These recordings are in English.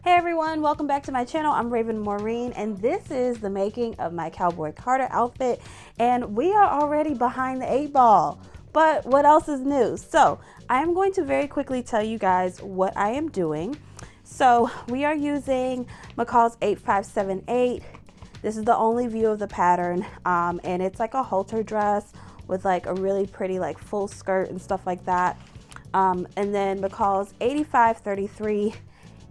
Hey everyone, welcome back to my channel. I'm Raven Maureen, and this is the making of my Cowboy Carter outfit. And we are already behind the 8 ball, but what else is new? So I am going to very quickly tell you guys what I am doing. So we are using McCall's 8578. This is the only view of the pattern, and it's like a halter dress with like a really pretty like full skirt and stuff like that. And then McCall's 8533.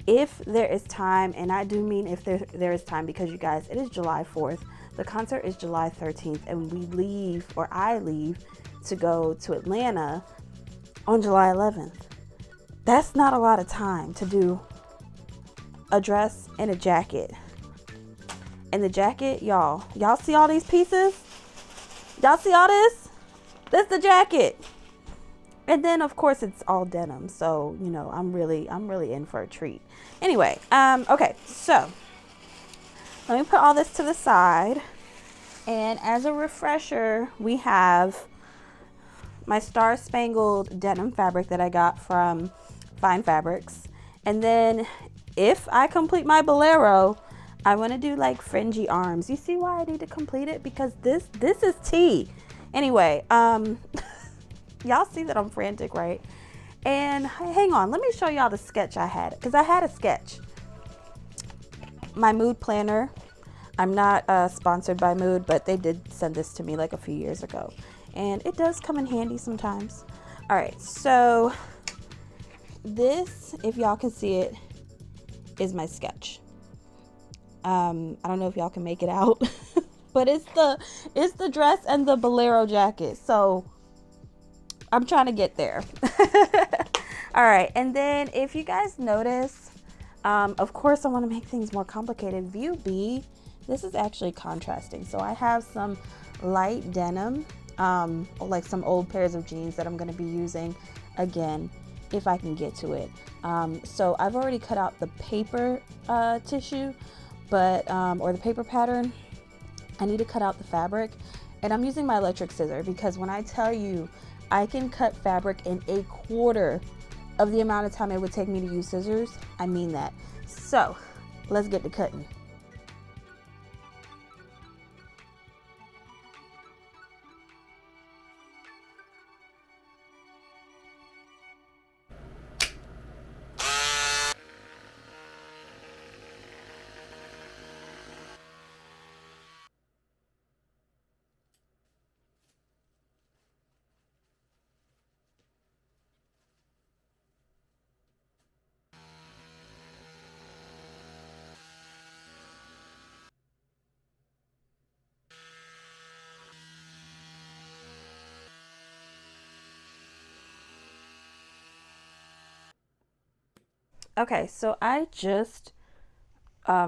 If there is time, and I do mean if there is time, because you guys, it is July 4th. The concert is July 13th, and we leave, or I leave, to go to Atlanta on July 11th. That's not a lot of time to do a dress and a jacket. And the jacket, y'all see all these pieces? Y'all see all this? This is the jacket. And then of course it's all denim, so you know I'm really in for a treat. Anyway, okay, so let me put all this to the side, and as a refresher, we have my Star Spangled denim fabric that I got from Fine Fabrics. And then if I complete my bolero, I want to do like fringy arms. You see why I need to complete it? Because this is tea. Anyway, y'all see that I'm frantic, right? And hang on, let me show y'all the sketch I had, because I had a sketch. My mood planner. I'm not sponsored by Mood, but they did send this to me like a few years ago, and it does come in handy sometimes. All right, so this, if y'all can see it, is my sketch. I don't know if y'all can make it out, but it's the dress and the bolero jacket. So I'm trying to get there. All right, and then if you guys notice, of course I want to make things more complicated. View B, this is actually contrasting. So I have some light denim, like some old pairs of jeans that I'm going to be using again if I can get to it. So I've already cut out the paper tissue, but or the paper pattern. I need to cut out the fabric, and I'm using my electric scissor, because when I tell you I can cut fabric in a quarter of the amount of time it would take me to use scissors, I mean that. So let's get to cutting. Okay, so I just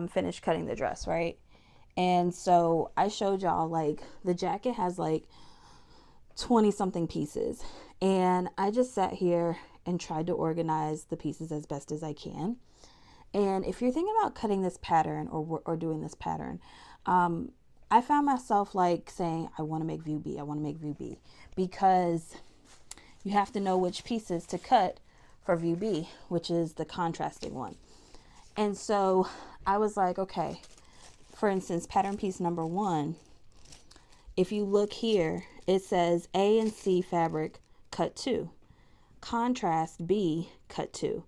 finished cutting the dress, right? And so I showed y'all like the jacket has like 20 something pieces, and I just sat here and tried to organize the pieces as best as I can. And if you're thinking about cutting this pattern or doing this pattern, I found myself like saying, I want to make view B, I want to make view B, because you have to know which pieces to cut for view B, which is the contrasting one. And so I was like, okay, for instance, pattern piece number 1, if you look here, it says A and C fabric cut 2, contrast B cut 2.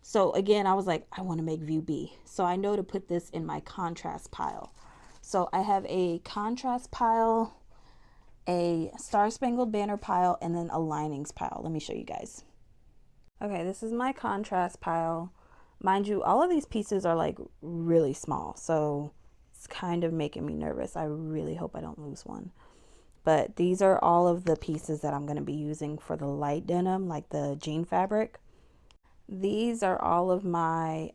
So again, I was like, I want to make view B, so I know to put this in my contrast pile. So I have a contrast pile, a Star Spangled Banner pile, and then a linings pile. Let me show you guys. Okay, this is my contrast pile. Mind you, all of these pieces are like really small, so it's kind of making me nervous. I really hope I don't lose one. But these are all of the pieces that I'm going to be using for the light denim, like the jean fabric. These are all of my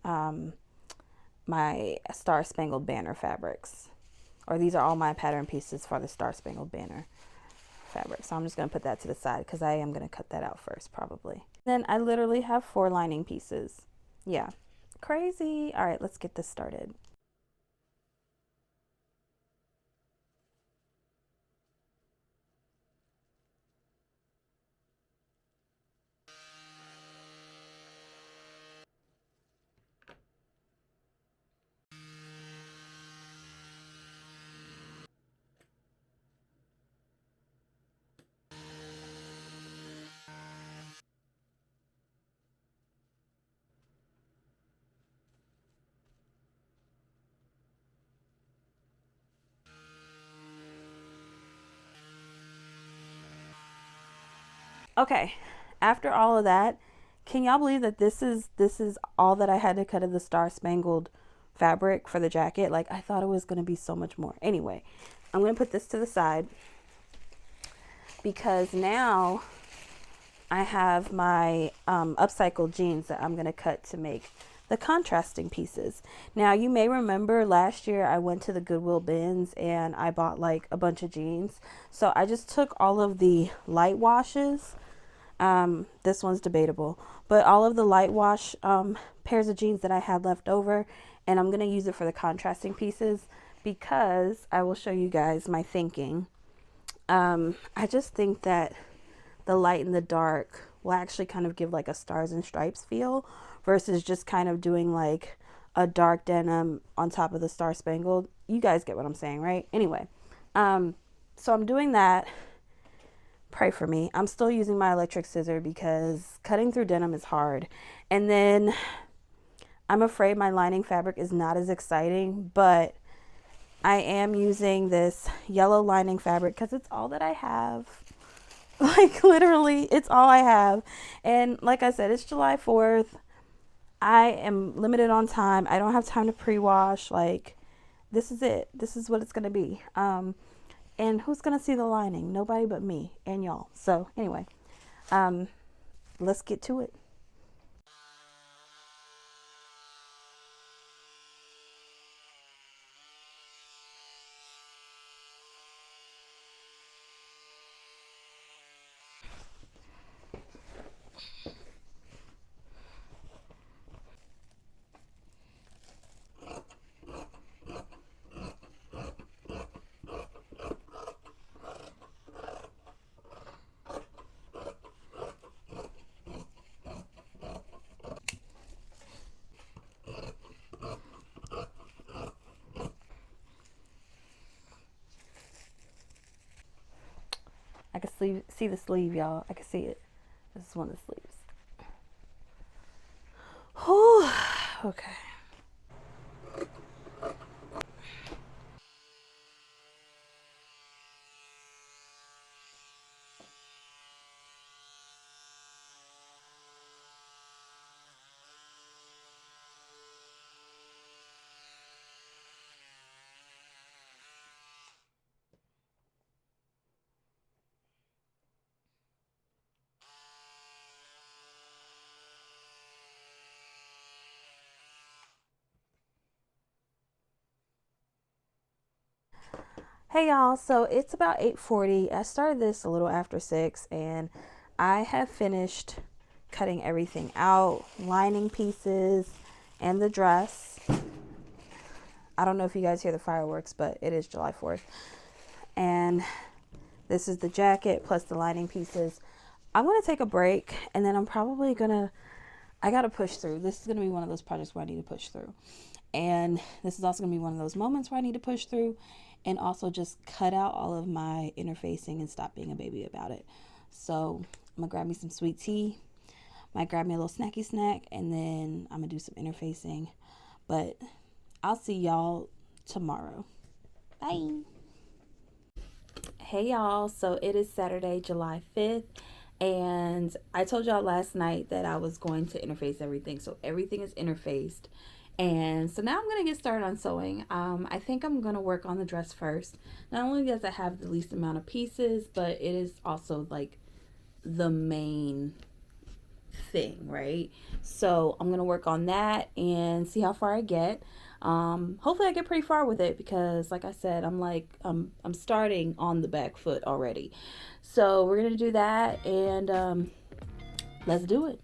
my Star Spangled Banner fabrics, or these are all my pattern pieces for the Star Spangled Banner fabric. So I'm just going to put that to the side, because I am going to cut that out first probably. Then I literally have 4 lining pieces. Yeah, crazy. All right, let's get this started. Okay, after all of that, can y'all believe that this is all that I had to cut of the Star Spangled fabric for the jacket? Like, I thought it was going to be so much more. Anyway, I'm going to put this to the side because now I have my upcycled jeans that I'm going to cut to make the contrasting pieces. Now, you may remember last year I went to the Goodwill bins and I bought like a bunch of jeans. So I just took all of the light washes. This one's debatable, but all of the light wash pairs of jeans that I had left over, and I'm going to use it for the contrasting pieces because I will show you guys my thinking. I just think that the light and the dark will actually kind of give like a stars and stripes feel versus just kind of doing like a dark denim on top of the Star Spangled. You guys get what I'm saying, right? Anyway, so I'm doing that. Pray for me. I'm still using my electric scissor because cutting through denim is hard. And then I'm afraid my lining fabric is not as exciting, but I am using this yellow lining fabric because it's all that I have. Like, literally, it's all I have. And like I said, it's July 4th. I am limited on time. I don't have time to pre-wash. Like, this is it. This is what it's going to be. And who's going to see the lining? Nobody but me and y'all. So anyway, let's get to it. I can see the sleeve, y'all. I can see it. This is one of the sleeves. Whew. Okay. Hey y'all, so it's about 8:40. I started this a little after 6 and I have finished cutting everything out, lining pieces and the dress. I don't know if you guys hear the fireworks, but it is July 4th. And this is the jacket plus the lining pieces. I'm going to take a break and then I'm probably going to, I got to push through. This is going to be one of those projects where I need to push through. And this is also going to be one of those moments where I need to push through and also just cut out all of my interfacing and stop being a baby about it. So I'm going to grab me some sweet tea, might grab me a little snacky snack, and then I'm going to do some interfacing. But I'll see y'all tomorrow. Bye. Hey y'all, so it is Saturday, July 5th. And I told y'all last night that I was going to interface everything. So everything is interfaced. And so now I'm going to get started on sewing. I think I'm going to work on the dress first. Not only does it have the least amount of pieces, but it is also like the main thing, right? So I'm going to work on that and see how far I get. Hopefully I get pretty far with it because like I said, I'm starting on the back foot already. So we're going to do that and let's do it.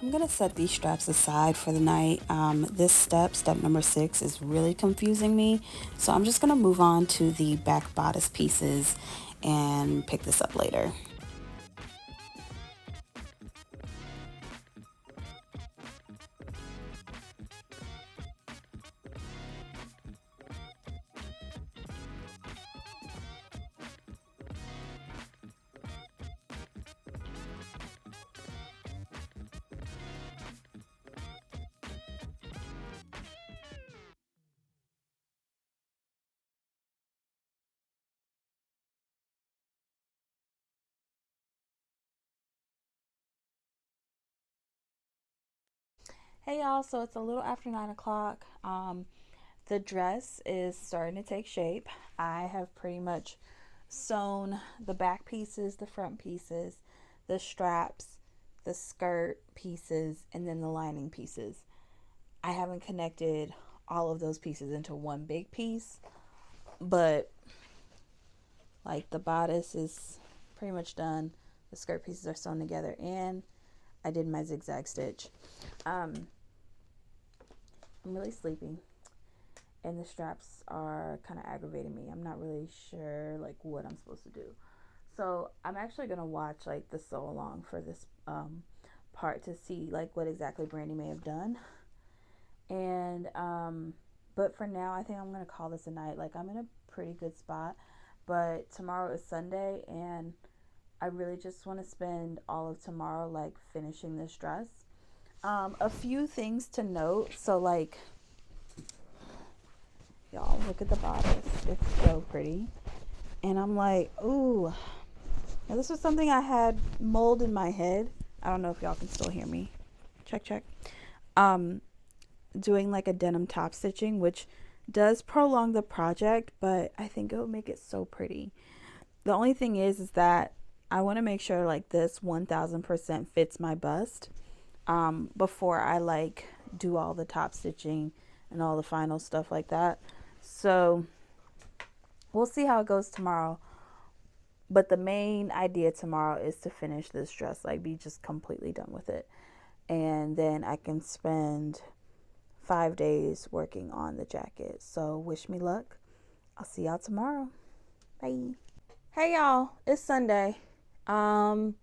I'm gonna set these straps aside for the night. This step number 6, is really confusing me. So I'm just gonna move on to the back bodice pieces and pick this up later. Hey y'all, so it's a little after 9 o'clock. The dress is starting to take shape. I have pretty much sewn the back pieces, the front pieces, the straps, the skirt pieces, and then the lining pieces. I haven't connected all of those pieces into one big piece, but like the bodice is pretty much done. The skirt pieces are sewn together, and I did my zigzag stitch. I'm really sleepy, and the straps are kind of aggravating me. I'm not really sure like what I'm supposed to do. So I'm actually gonna watch like the sew along for this part to see like what exactly Brandy may have done. And but for now, I think I'm gonna call this a night. Like, I'm in a pretty good spot, but tomorrow is Sunday, and I really just want to spend all of tomorrow like finishing this dress. A few things to note. So like, y'all, look at the bodice. It's so pretty. And I'm like, ooh. Now, this was something I had mold in my head. I don't know if y'all can still hear me. Check, check. Doing like a denim top stitching, which does prolong the project, but I think it will make it so pretty. The only thing is that I want to make sure like this 1000% fits my bust before I like do all the top stitching and all the final stuff like that. So we'll see how it goes tomorrow. But the main idea tomorrow is to finish this dress, like be just completely done with it. And then I can spend 5 days working on the jacket. So wish me luck. I'll see y'all tomorrow. Bye. Hey y'all, it's Sunday. And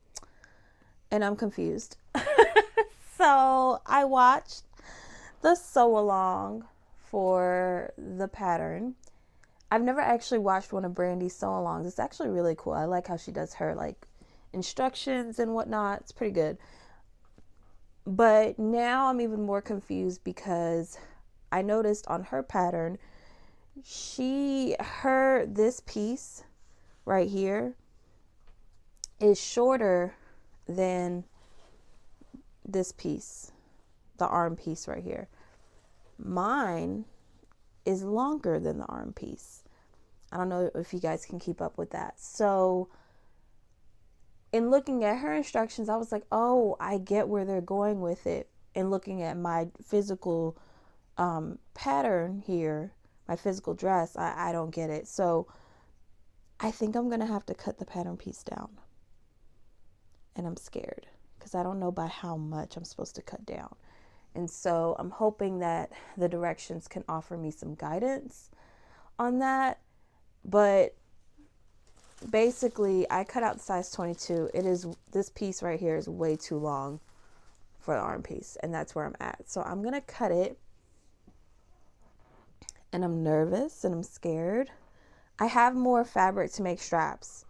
I'm confused. So I watched the sew along for the pattern. I've never actually watched one of Brandy's sew alongs. It's actually really cool. I like how she does her like instructions and whatnot. It's pretty good. But now I'm even more confused because I noticed on her pattern, this piece right here is shorter than this piece, the arm piece right here. Mine is longer than the arm piece. I don't know if you guys can keep up with that. So in looking at her instructions, I was like, oh, I get where they're going with it. And looking at my physical pattern here, my physical dress, I don't get it. So I think I'm going to have to cut the pattern piece down. And I'm scared because I don't know by how much I'm supposed to cut down. And so I'm hoping that the directions can offer me some guidance on that. But basically, I cut out the size 22. This piece right here is way too long for the arm piece, and that's where I'm at. So I'm gonna cut it, and I'm nervous and I'm scared. I have more fabric to make straps.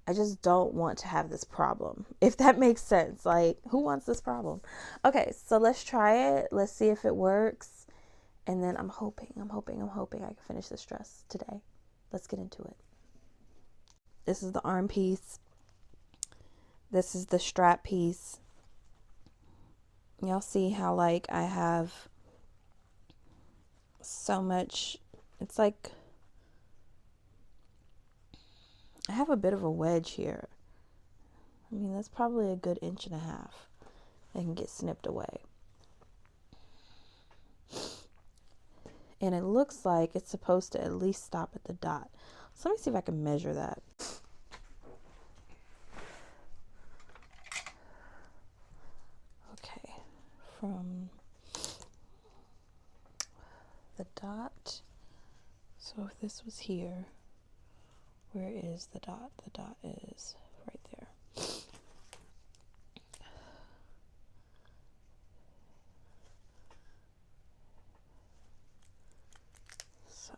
I just don't want to have this problem, if that makes sense. Like, who wants this problem? Okay, so let's try it. Let's see if it works. And then I'm hoping I can finish this dress today. Let's get into it. This is the arm piece. This is the strap piece. Y'all see how like I have so much, it's like I have a bit of a wedge here. I mean, that's probably a good 1.5 inches that can get snipped away. And it looks like it's supposed to at least stop at the dot. So let me see if I can measure that. Okay. the dot. So if this was here, where is the dot? The dot is right there. So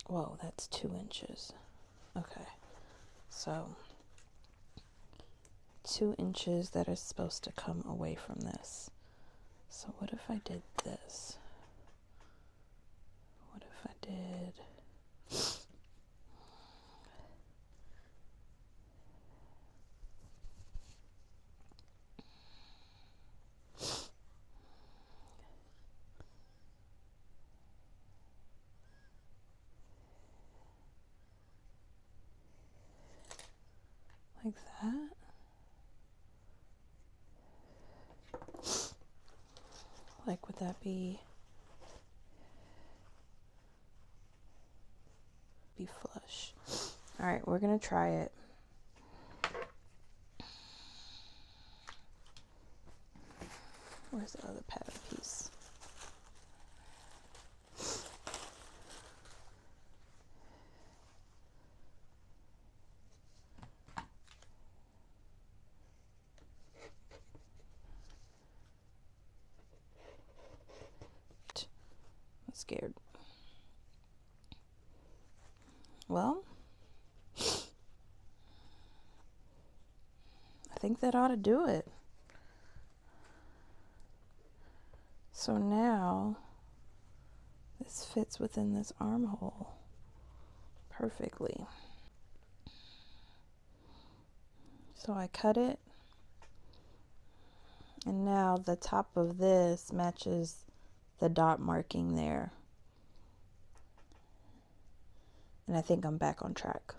whoa, that's 2 inches. Okay, so 2 inches that is supposed to come away from this. So what if I did this? What if I did like that? Like, would that be flush? All right, we're gonna try it. Where's the other pattern piece? I'm scared. Well, I think that ought to do it. So now this fits within this armhole perfectly. So I cut it, and now the top of this matches the dot marking there. And I think I'm back on track.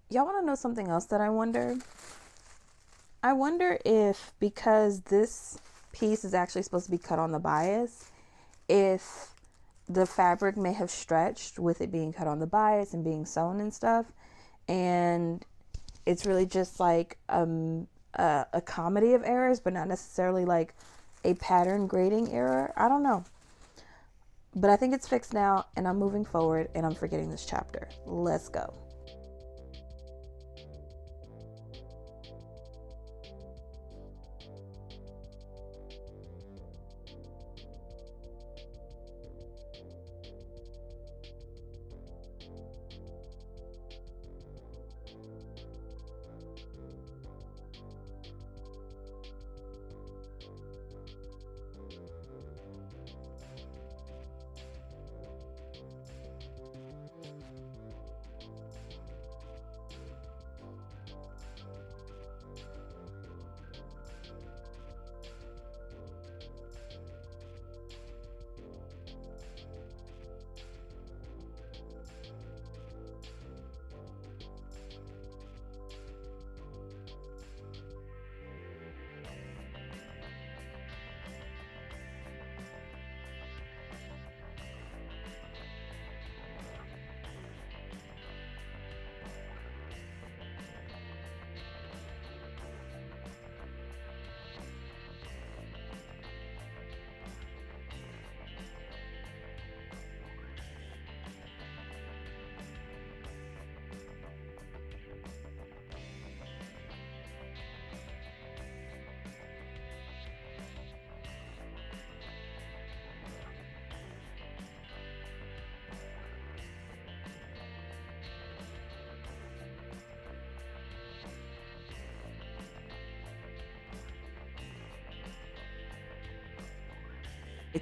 Y'all want to know something else that I wonder? I wonder if, because this piece is actually supposed to be cut on the bias, if the fabric may have stretched with it being cut on the bias and being sewn and stuff, and it's really just like a comedy of errors, but not necessarily like a pattern grading error. I don't know. But I think it's fixed now, and I'm moving forward, and I'm forgetting this chapter. Let's go.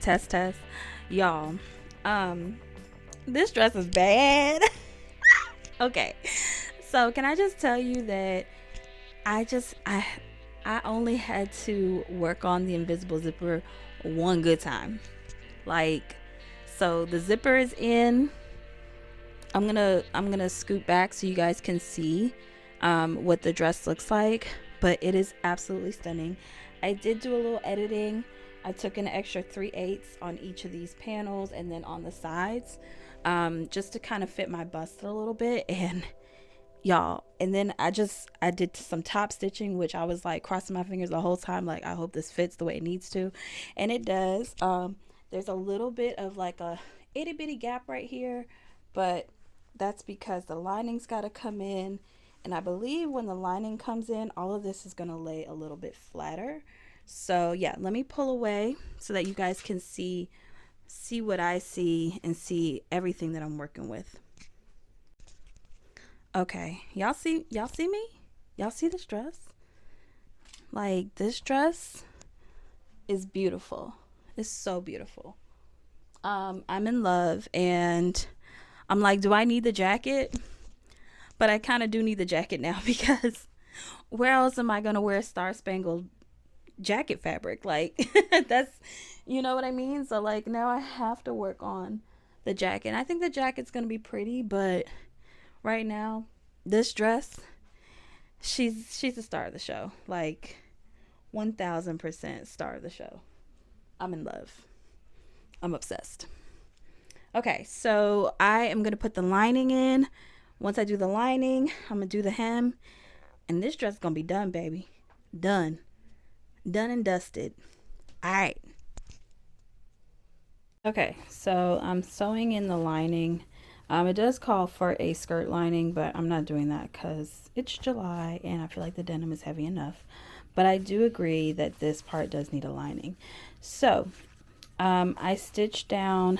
Test, y'all. This dress is bad. Okay, so can I just tell you that I only had to work on the invisible zipper one good time. Like, so the zipper is in. I'm gonna scoot back so you guys can see what the dress looks like, but it is absolutely stunning. I did do a little editing I took an extra 3/8 on each of these panels and then on the sides, just to kind of fit my bust a little bit. And y'all, and then I did some top stitching, which I was like crossing my fingers the whole time, like I hope this fits the way it needs to, and it does. There's a little bit of like a itty bitty gap right here, but that's because the lining's got to come in, and I believe when the lining comes in, all of this is going to lay a little bit flatter. So yeah, let me pull away so that you guys can see what I see and see everything that I'm working with. Okay, y'all see me? Y'all see this dress? Like, this dress is beautiful. It's so beautiful. I'm in love, and I'm like, do I need the jacket? But I kind of do need the jacket now, because where else am I gonna wear Star Spangled jacket fabric? Like, that's, you know what I mean? So like, now I have to work on the jacket. And I think the jacket's gonna be pretty, but right now, this dress, she's the star of the show. Like, 1000% star of the show. I'm in love. I'm obsessed. Okay, so I am gonna put the lining in. Once I do the lining, I'm gonna do the hem, and this dress is gonna be done, baby. Done and dusted. All right. Okay, so I'm sewing in the lining. It does call for a skirt lining, but I'm not doing that because it's July and I feel like the denim is heavy enough. But I do agree that this part does need a lining. So I stitched down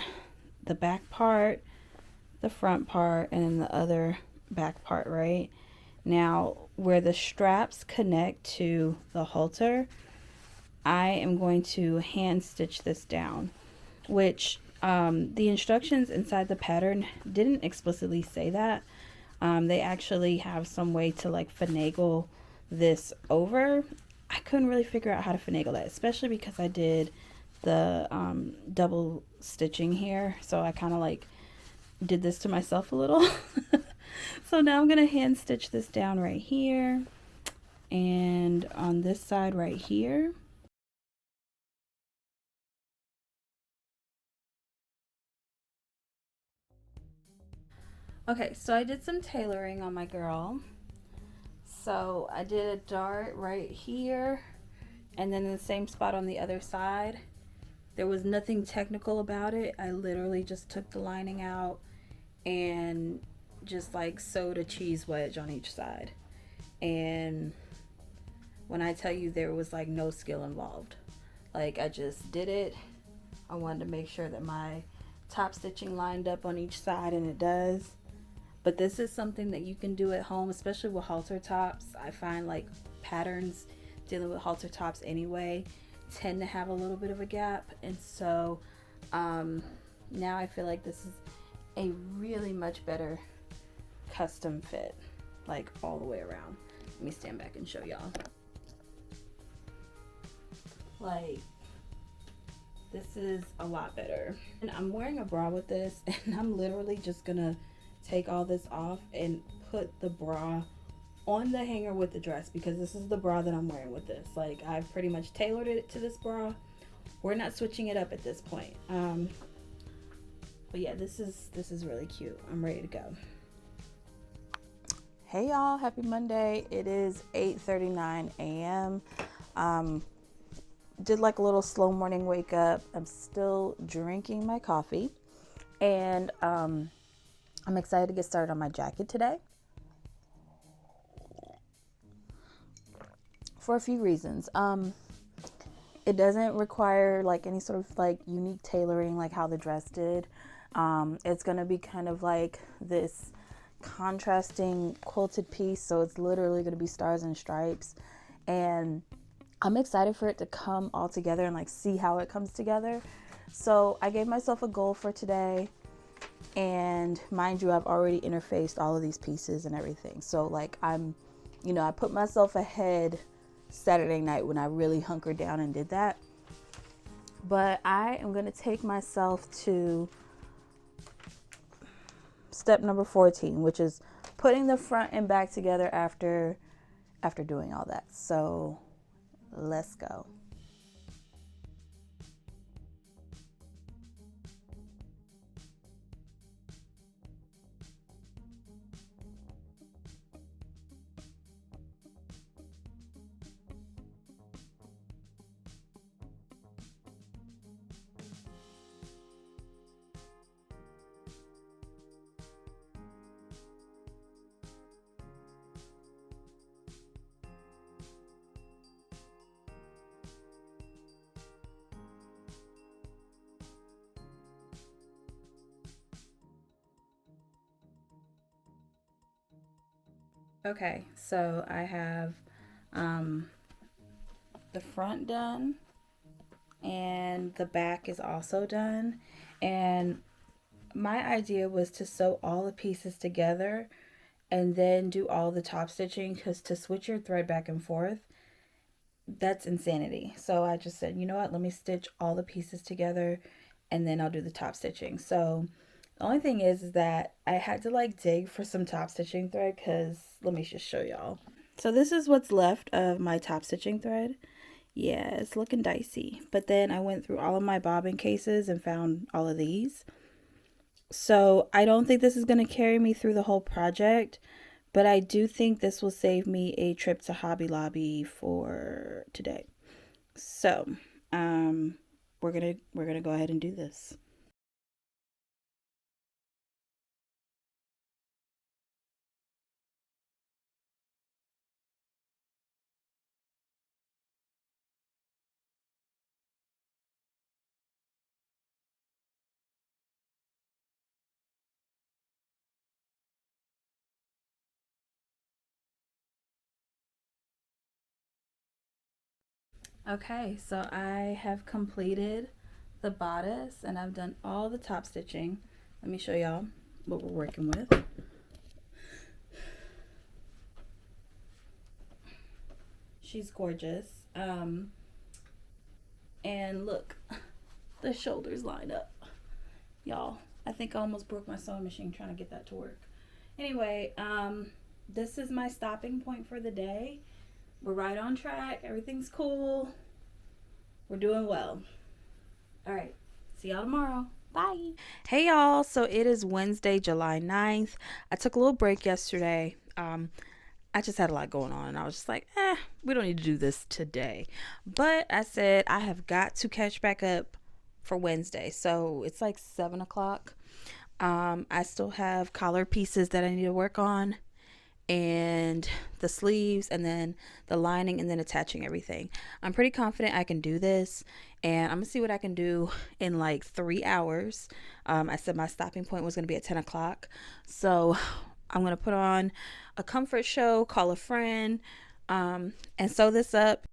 the back part, the front part, and then the other back part, right? Now, where the straps connect to the halter, I am going to hand stitch this down, which the instructions inside the pattern didn't explicitly say that. They actually have some way to like finagle this over. I couldn't really figure out how to finagle that, especially because I did the double stitching here, so I kind of like did this to myself a little. So now I'm gonna hand stitch this down right here, and on this side right here. Okay, so I did some tailoring on my girl. So I did a dart right here, and then in the same spot on the other side. There was nothing technical about it. I literally just took the lining out and just like sewed a cheese wedge on each side. And when I tell you, there was like no skill involved. Like, I just did it. I wanted to make sure that my top stitching lined up on each side, and it does. But this is something that you can do at home, especially with halter tops. I find like patterns dealing with halter tops anyway tend to have a little bit of a gap, and so now I feel like this is a really much better custom fit, like all the way around. Let me stand back and show y'all. Like, this is a lot better. And I'm wearing a bra with this, and I'm literally just gonna take all this off and put the bra on the hanger with the dress, because this is the bra that I'm wearing with this. Like, I've pretty much tailored it to this bra. We're not switching it up at this point. But yeah, this is really cute. I'm ready to go. Hey y'all, happy Monday. It is 8:39 a.m. Did like a little slow morning wake up. I'm still drinking my coffee, and I'm excited to get started on my jacket today. For a few reasons. It doesn't require like any sort of like unique tailoring like how the dress did. It's gonna be kind of like this contrasting quilted piece, so it's literally gonna be stars and stripes, and I'm excited for it to come all together and like see how it comes together. So I gave myself a goal for today, and mind you, I've already interfaced all of these pieces and everything. So like I put myself ahead Saturday night when I really hunkered down and did that. But I am going to take myself to step number 14, which is putting the front and back together after doing all that. So let's go. Okay, so I have um, the front done and the back is also done. And my idea was to sew all the pieces together and then do all the top stitching, because to switch your thread back and forth, that's insanity. So I just said, you know what, let me stitch all the pieces together and then I'll do the top stitching. So the only thing is that I had to like dig for some top stitching thread, because let me just show y'all. So this is what's left of my top stitching thread. Yeah, it's looking dicey. But then I went through all of my bobbin cases and found all of these. So I don't think this is going to carry me through the whole project, but I do think this will save me a trip to Hobby Lobby for today. So, we're gonna go ahead and do this. Okay, so I have completed the bodice and I've done all the top stitching. Let me show y'all what we're working with. She's gorgeous. And look, the shoulders line up. Y'all, I think I almost broke my sewing machine trying to get that to work. Anyway, this is my stopping point for the day. We're right on track. Everything's cool. We're doing well. All right. See y'all tomorrow. Bye. Hey y'all. So it is Wednesday, July 9th. I took a little break yesterday. I just had a lot going on and I was just like, we don't need to do this today. But I said I have got to catch back up for Wednesday. So it's like 7 o'clock. I still have collar pieces that I need to work on, and the sleeves, and then the lining, and then attaching everything. I'm pretty confident I can do this, and I'm gonna see what I can do in like 3 hours. I said my stopping point was gonna be at 10 o'clock, so I'm gonna put on a comfort show, call a friend, and sew this up.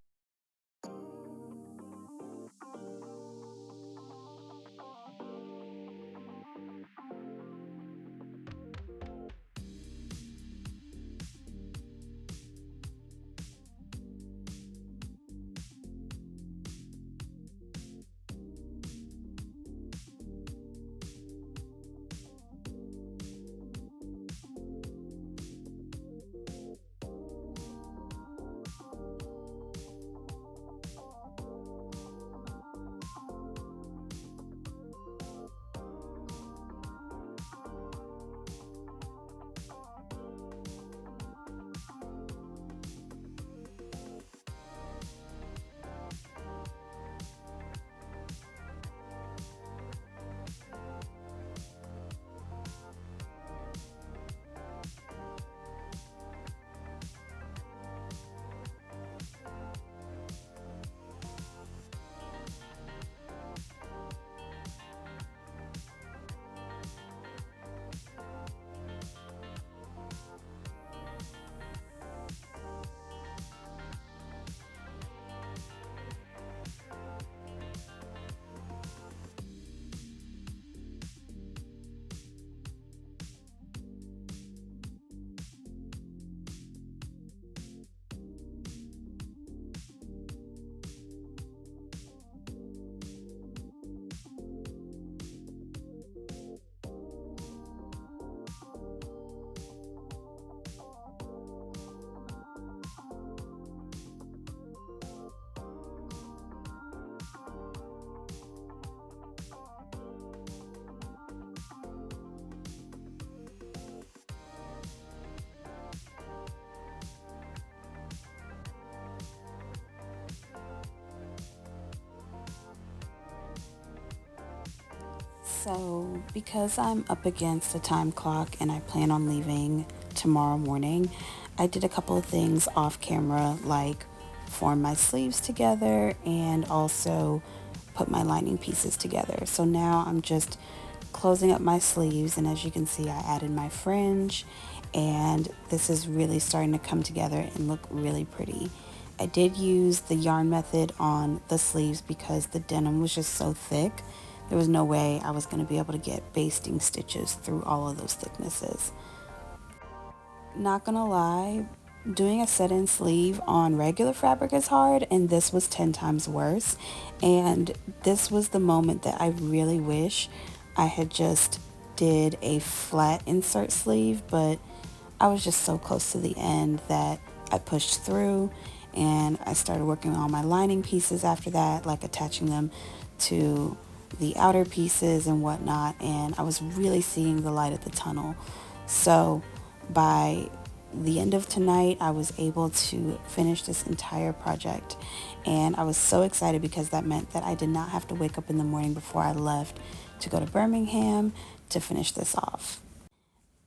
So, because I'm up against a time clock and I plan on leaving tomorrow morning, I did a couple of things off camera, like form my sleeves together and also put my lining pieces together. So now I'm just closing up my sleeves, and as you can see, I added my fringe, and this is really starting to come together and look really pretty. I did use the yarn method on the sleeves because the denim was just so thick. There was no way I was going to be able to get basting stitches through all of those thicknesses. Not gonna lie, doing a set-in sleeve on regular fabric is hard, and this was 10 times worse. And this was the moment that I really wish I had just did a flat insert sleeve, but I was just so close to the end that I pushed through, and I started working on my lining pieces after that, like attaching them to the outer pieces and whatnot, and I was really seeing the light at the tunnel. So by the end of tonight, I was able to finish this entire project, and I was so excited because that meant that I did not have to wake up in the morning before I left to go to Birmingham to finish this off.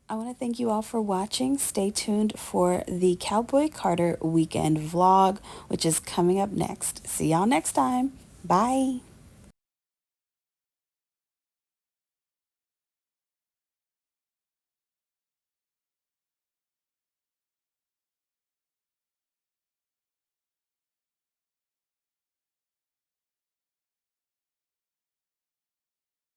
I want to thank you all for watching. Stay tuned for the Cowboy Carter weekend vlog, which is coming up next. See y'all next time. Bye.